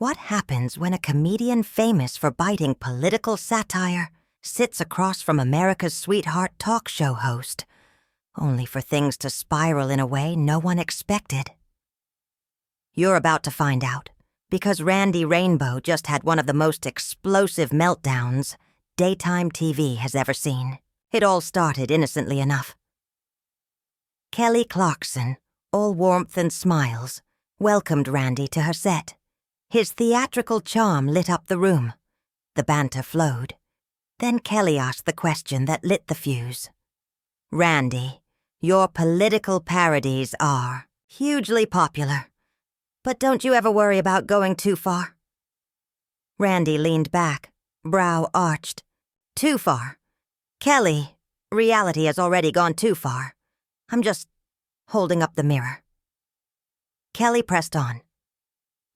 What happens when a comedian famous for biting political satire sits across from America's sweetheart talk show host, only for things to spiral in a way no one expected? You're about to find out, because Randy Rainbow just had one of the most explosive meltdowns daytime TV has ever seen. It all started innocently enough. Kelly Clarkson, all warmth and smiles, welcomed Randy to her set. His theatrical charm lit up the room. The banter flowed. Then Kelly asked the question that lit the fuse. "Randy, your political parodies are hugely popular. But don't you ever worry about going too far?" Randy leaned back, brow arched. "Too far? Kelly, reality has already gone too far. I'm just holding up the mirror." Kelly pressed on.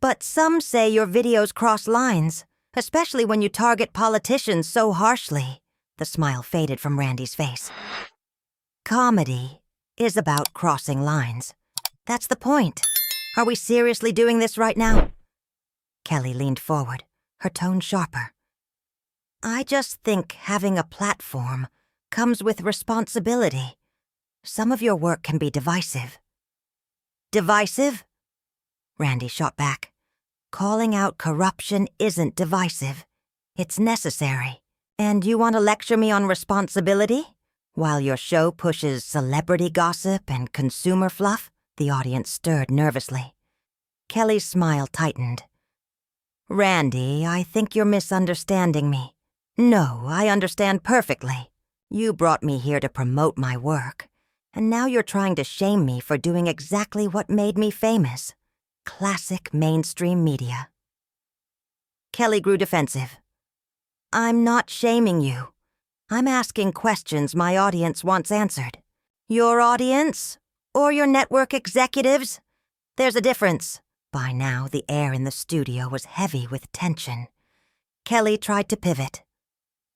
"But some say your videos cross lines, especially when you target politicians so harshly." The smile faded from Randy's face. "Comedy is about crossing lines. That's the point. Are we seriously doing this right now?" Kelly leaned forward, her tone sharper. "I just think having a platform comes with responsibility. Some of your work can be divisive." "Divisive?" Randy shot back. "Calling out corruption isn't divisive. It's necessary. And you want to lecture me on responsibility? While your show pushes celebrity gossip and consumer fluff?" The audience stirred nervously. Kelly's smile tightened. "Randy, I think you're misunderstanding me. No, I understand perfectly. You brought me here to promote my work, and now you're trying to shame me for doing exactly what made me famous. Classic mainstream media." Kelly grew defensive. "I'm not shaming you. I'm asking questions my audience wants answered." "Your audience? Or your network executives? There's a difference." By now, the air in the studio was heavy with tension. Kelly tried to pivot.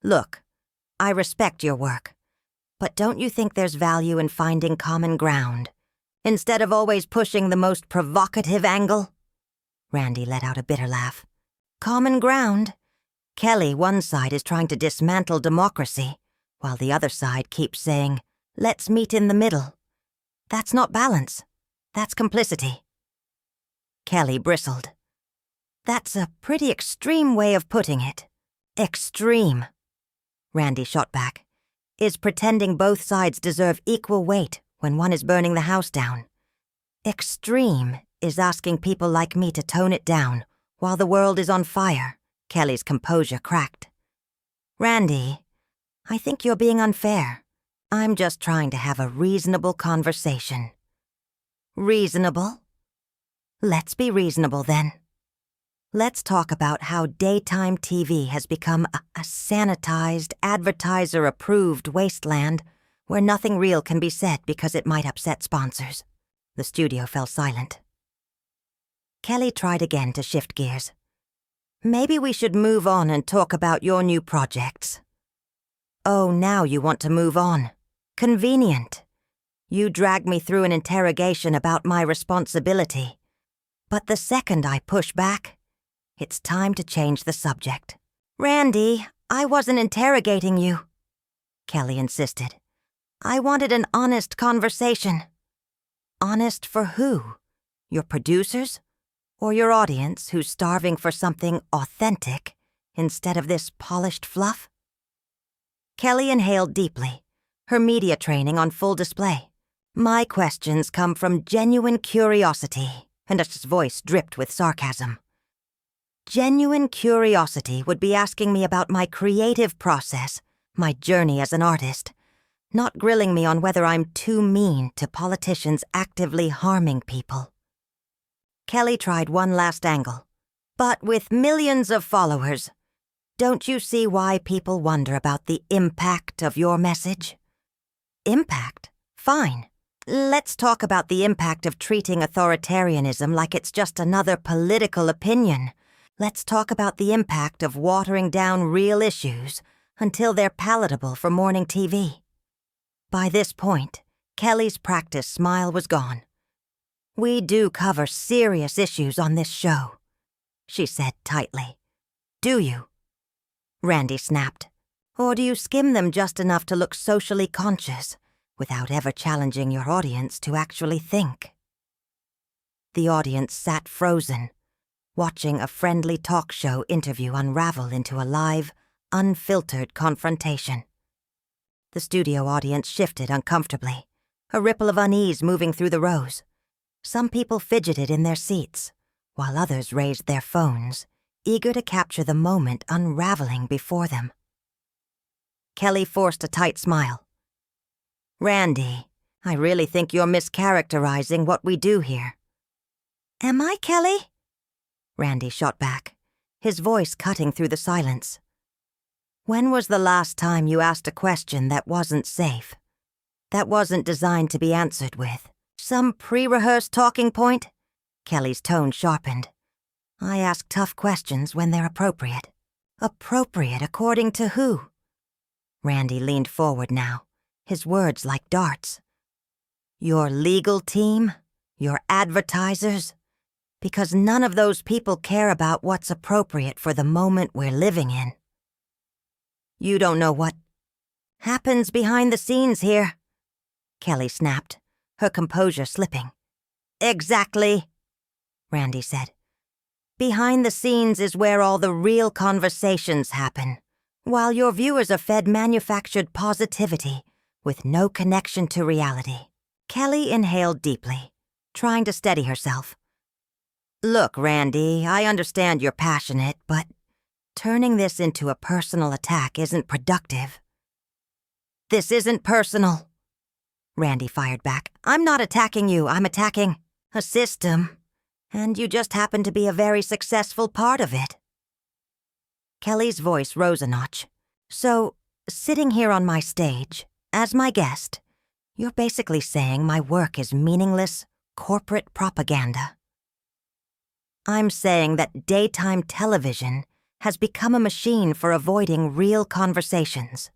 "Look, I respect your work, but don't you think there's value in finding common ground, instead of always pushing the most provocative angle?" Randy let out a bitter laugh. "Common ground? Kelly, one side is trying to dismantle democracy, while the other side keeps saying, 'Let's meet in the middle.' That's not balance. That's complicity." Kelly bristled. "That's a pretty extreme way of putting it." "Extreme," Randy shot back, "is pretending both sides deserve equal weight when one is burning the house down. Extreme is asking people like me to tone it down while the world is on fire." Kelly's composure cracked. "Randy, I think you're being unfair. I'm just trying to have a reasonable conversation." "Reasonable? Let's be reasonable then. Let's talk about how daytime TV has become a sanitized, advertiser-approved wasteland where nothing real can be said because it might upset sponsors." The studio fell silent. Kelly tried again to shift gears. "Maybe we should move on and talk about your new projects." "Oh, now you want to move on. Convenient. You dragged me through an interrogation about my responsibility. But the second I push back, it's time to change the subject." "Randy, I wasn't interrogating you," Kelly insisted. "I wanted an honest conversation." "Honest for who? Your producers? Or your audience who's starving for something authentic instead of this polished fluff?" Kelly inhaled deeply, her media training on full display. "My questions come from genuine curiosity," and his voice dripped with sarcasm. "Genuine curiosity would be asking me about my creative process, my journey as an artist, not grilling me on whether I'm too mean to politicians actively harming people." Kelly tried one last angle. "But with millions of followers, don't you see why people wonder about the impact of your message?" "Impact? Fine. Let's talk about the impact of treating authoritarianism like it's just another political opinion. Let's talk about the impact of watering down real issues until they're palatable for morning TV." By this point, Kelly's practice smile was gone. "We do cover serious issues on this show. she said tightly. Do you? Randy snapped. Or do you skim them just enough to look socially conscious, without ever challenging your audience to actually think? The audience sat frozen, watching a friendly talk show interview unravel into a live, unfiltered confrontation. The studio audience shifted uncomfortably, a ripple of unease moving through the rows. Some people fidgeted in their seats, while others raised their phones, eager to capture the moment unraveling before them. Kelly forced a tight smile. Randy, I really think you're mischaracterizing what we do here. Am I, Kelly? Randy shot back, his voice cutting through the silence. When was the last time you asked a question that wasn't safe? That wasn't designed to be answered with some pre-rehearsed talking point? Kelly's tone sharpened. I ask tough questions when they're appropriate. Appropriate according to who? Randy leaned forward now, his words like darts. Your legal team? Your advertisers? Because none of those people care about what's appropriate for the moment we're living in. You don't know what happens behind the scenes here, Kelly snapped, her composure slipping. Exactly, Randy said. Behind the scenes is where all the real conversations happen, while your viewers are fed manufactured positivity with no connection to reality. Kelly inhaled deeply, trying to steady herself. Look, Randy, I understand you're passionate, but turning this into a personal attack isn't productive. This isn't personal, Randy fired back. I'm not attacking you, I'm attacking a system, and you just happen to be a very successful part of it. Kelly's voice rose a notch. So, sitting here on my stage, as my guest, you're basically saying my work is meaningless corporate propaganda. I'm saying that daytime television has become a machine for avoiding real conversations.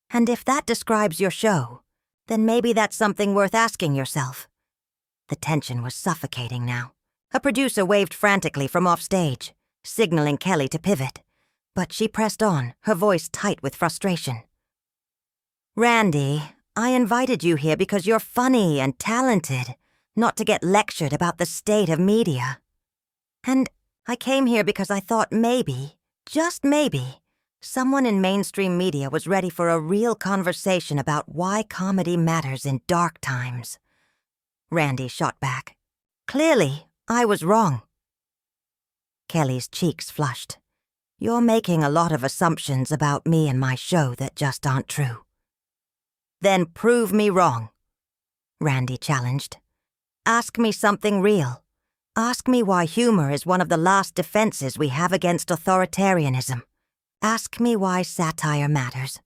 And if that describes your show, then maybe that's something worth asking yourself. The tension was suffocating now. A producer waved frantically from offstage, signaling Kelly to pivot. But she pressed on, her voice tight with frustration. Randy, I invited you here because you're funny and talented, not to get lectured about the state of media. And I came here because I thought maybe, just maybe, someone in mainstream media was ready for a real conversation about why comedy matters in dark times. Randy shot back. Clearly, I was wrong. Kelly's cheeks flushed. You're making a lot of assumptions about me and my show that just aren't true. Then prove me wrong, Randy challenged. Ask me something real. Ask me why humor is one of the last defenses we have against authoritarianism. Ask me why satire matters.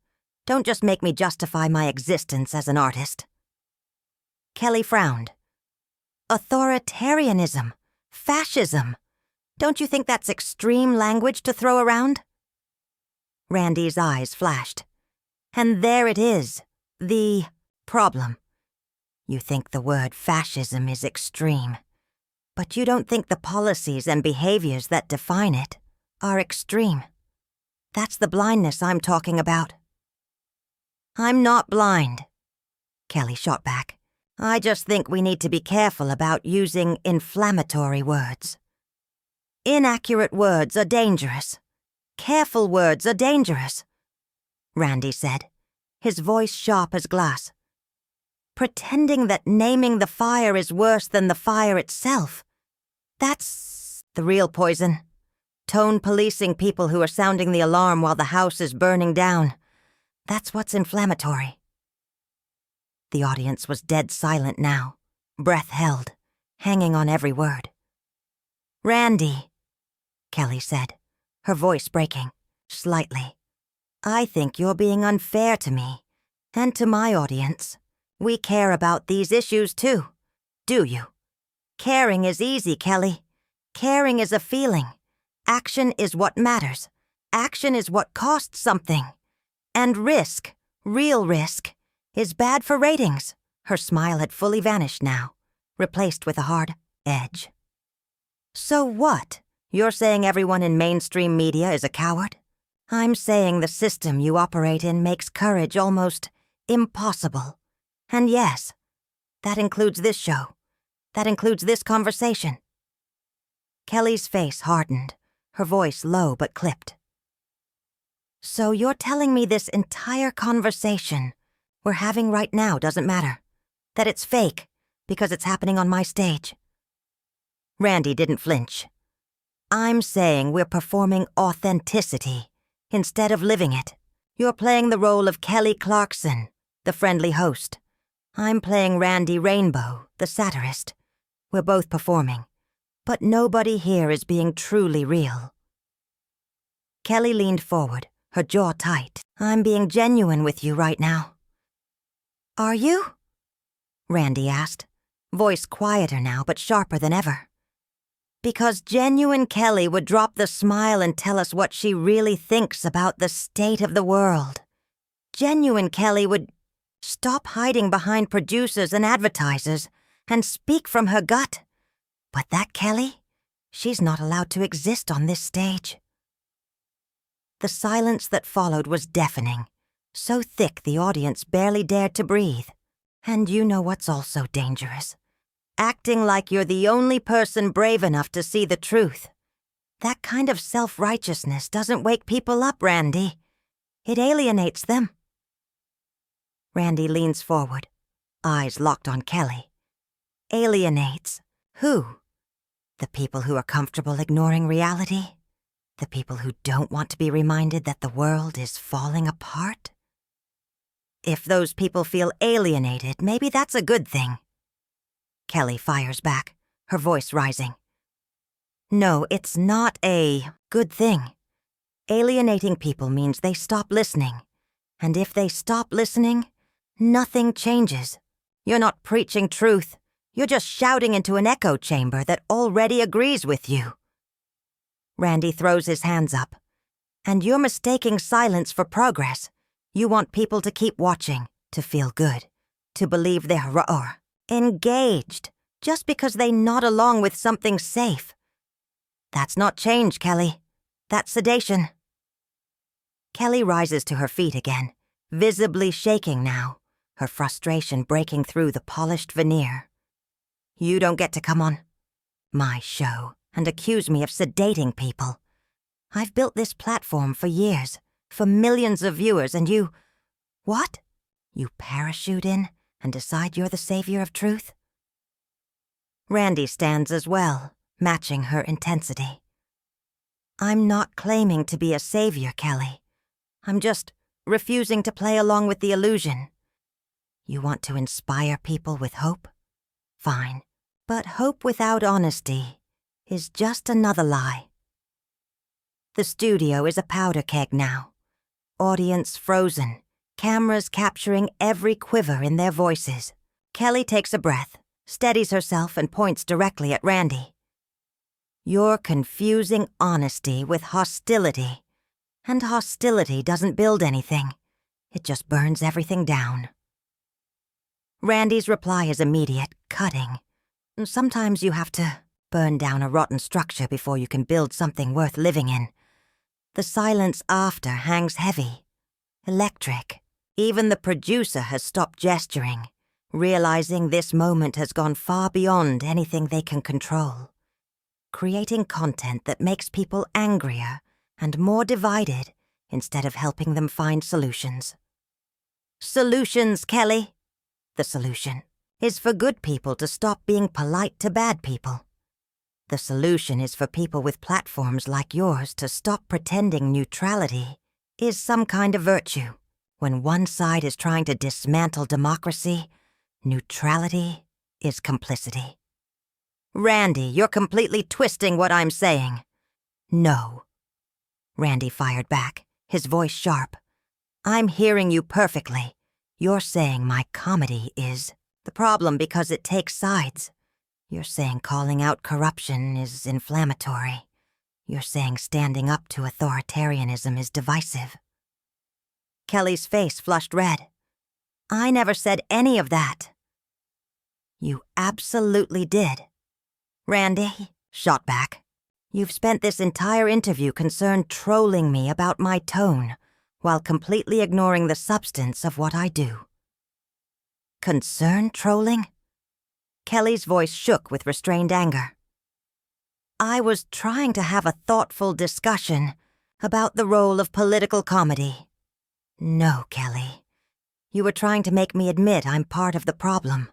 Don't just make me justify my existence as an artist. Kelly frowned. Authoritarianism. Fascism. Don't you think that's extreme language to throw around? Randy's eyes flashed. And there it is. The problem. You think the word fascism is extreme. But you don't think the policies and behaviors that define it are extreme. That's the blindness I'm talking about. I'm not blind, Kelly shot back. I just think we need to be careful about using inflammatory words. Inaccurate words are dangerous. Careful words are dangerous, Randy said, his voice sharp as glass. Pretending that naming the fire is worse than the fire itself. That's the real poison. Tone policing people who are sounding the alarm while the house is burning down. That's what's inflammatory. The audience was dead silent now, breath held, hanging on every word. Randy, Kelly said, her voice breaking, slightly. I think you're being unfair to me, and to my audience. We care about these issues too, do you? Caring is easy, Kelly. Caring is a feeling. Action is what matters. Action is what costs something. And risk, real risk, is bad for ratings. Her smile had fully vanished now, replaced with a hard edge. So what? You're saying everyone in mainstream media is a coward? I'm saying the system you operate in makes courage almost impossible. And yes, that includes this show. That includes this conversation." Kelly's face hardened, her voice low but clipped. "So you're telling me this entire conversation we're having right now doesn't matter? That it's fake because it's happening on my stage?" Randy didn't flinch. "I'm saying we're performing authenticity instead of living it. You're playing the role of Kelly Clarkson, the friendly host. I'm playing Randy Rainbow, the satirist. We're both performing, but nobody here is being truly real." Kelly leaned forward, her jaw tight. "I'm being genuine with you right now." "Are you?" Randy asked, voice quieter now but sharper than ever. "Because genuine Kelly would drop the smile and tell us what she really thinks about the state of the world. Genuine Kelly would stop hiding behind producers and advertisers and speak from her gut. But that Kelly, she's not allowed to exist on this stage." The silence that followed was deafening, so thick the audience barely dared to breathe. And you know what's also dangerous? Acting like you're the only person brave enough to see the truth. That kind of self-righteousness doesn't wake people up, Randy. It alienates them. Randy leans forward, eyes locked on Kelly. Alienates who? The people who are comfortable ignoring reality? The people who don't want to be reminded that the world is falling apart? If those people feel alienated, maybe that's a good thing. Kelly fires back, her voice rising. No, it's not a good thing. Alienating people means they stop listening. And if they stop listening, nothing changes. You're not preaching truth. You're just shouting into an echo chamber that already agrees with you. Randy throws his hands up. And you're mistaking silence for progress. You want people to keep watching, to feel good, to believe they're engaged, just because they nod along with something safe. That's not change, Kelly. That's sedation. Kelly rises to her feet again, visibly shaking now, her frustration breaking through the polished veneer. You don't get to come on my show and accuse me of sedating people. I've built this platform for years, for millions of viewers, and you... What? You parachute in and decide you're the savior of truth? Randy stands as well, matching her intensity. I'm not claiming to be a savior, Kelly. I'm just refusing to play along with the illusion. You want to inspire people with hope? Fine. But hope without honesty is just another lie. The studio is a powder keg now. Audience frozen, cameras capturing every quiver in their voices. Kelly takes a breath, steadies herself, and points directly at Randy. You're confusing honesty with hostility. And hostility doesn't build anything. It just burns everything down. Randy's reply is immediate, cutting. Sometimes you have to burn down a rotten structure before you can build something worth living in. The silence after hangs heavy, electric. Even the producer has stopped gesturing, realizing this moment has gone far beyond anything they can control. Creating content that makes people angrier and more divided instead of helping them find solutions. Solutions, Kelly. The solution is for good people to stop being polite to bad people. The solution is for people with platforms like yours to stop pretending neutrality is some kind of virtue. When one side is trying to dismantle democracy, neutrality is complicity. Randy, you're completely twisting what I'm saying. No. Randy fired back, his voice sharp. I'm hearing you perfectly. You're saying my comedy is the problem because it takes sides. You're saying calling out corruption is inflammatory. You're saying standing up to authoritarianism is divisive. Kelly's face flushed red. I never said any of that. You absolutely did. Randy shot back. You've spent this entire interview concerned trolling me about my tone, while completely ignoring the substance of what I do. Concerned trolling? Kelly's voice shook with restrained anger. I was trying to have a thoughtful discussion about the role of political comedy. No, Kelly. You were trying to make me admit I'm part of the problem,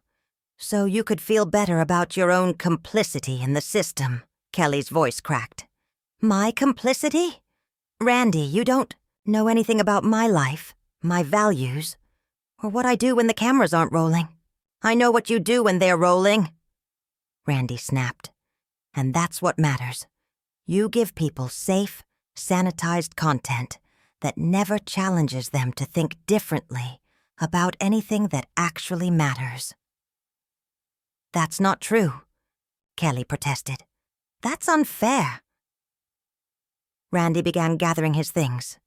so you could feel better about your own complicity in the system, Kelly's voice cracked. My complicity? Randy, you don't know anything about my life, my values, or what I do when the cameras aren't rolling. I know what you do when they're rolling. Randy snapped. And that's what matters. You give people safe, sanitized content that never challenges them to think differently about anything that actually matters. That's not true, Kelly protested. That's unfair. Randy began gathering his things.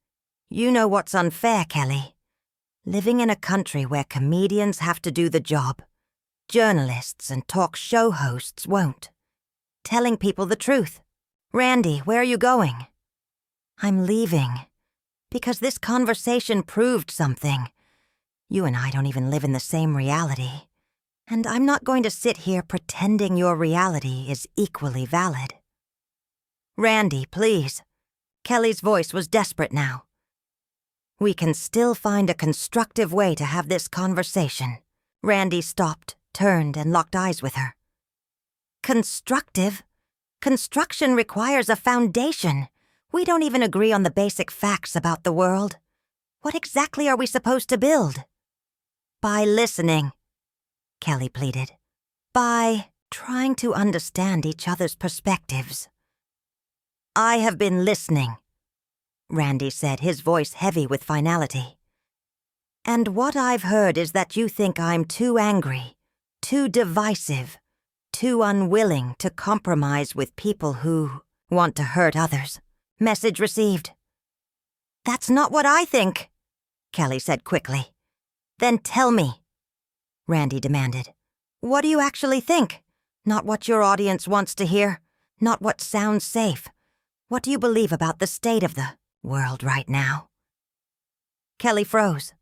You know what's unfair, Kelly. Living in a country where comedians have to do the job. Journalists and talk show hosts won't. Telling people the truth. Randy, where are you going? I'm leaving. Because this conversation proved something. You and I don't even live in the same reality. And I'm not going to sit here pretending your reality is equally valid. Randy, please. Kelly's voice was desperate now. We can still find a constructive way to have this conversation. Randy stopped, turned, and locked eyes with her. Constructive? Construction requires a foundation. We don't even agree on the basic facts about the world. What exactly are we supposed to build? By listening, Kelly pleaded. By trying to understand each other's perspectives. I have been listening, Randy said, his voice heavy with finality. And what I've heard is that you think I'm too angry, too divisive, too unwilling to compromise with people who want to hurt others. Message received. That's not what I think, Kelly said quickly. Then tell me, Randy demanded. What do you actually think? Not what your audience wants to hear, not what sounds safe. What do you believe about the state of the world right now? Kelly froze.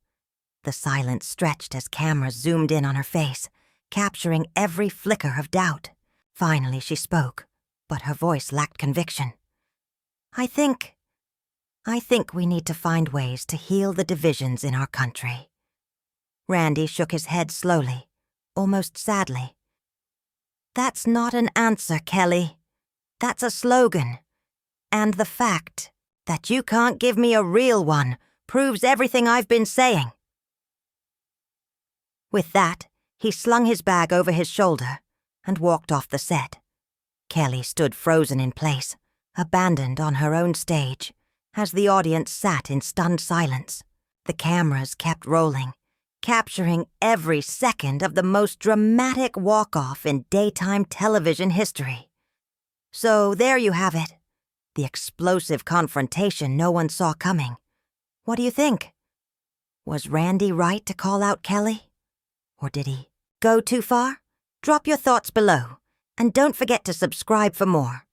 The silence stretched as cameras zoomed in on her face, capturing every flicker of doubt. Finally she spoke, but her voice lacked conviction. I think we need to find ways to heal the divisions in our country. Randy shook his head slowly, almost sadly. That's not an answer, Kelly. That's a slogan. And the fact that you can't give me a real one proves everything I've been saying. With that, he slung his bag over his shoulder and walked off the set. Kelly stood frozen in place, abandoned on her own stage, as the audience sat in stunned silence. The cameras kept rolling, capturing every second of the most dramatic walk-off in daytime television history. So there you have it, the explosive confrontation no one saw coming. What do you think? Was Randy right to call out Kelly? Or did he go too far? Drop your thoughts below, and don't forget to subscribe for more.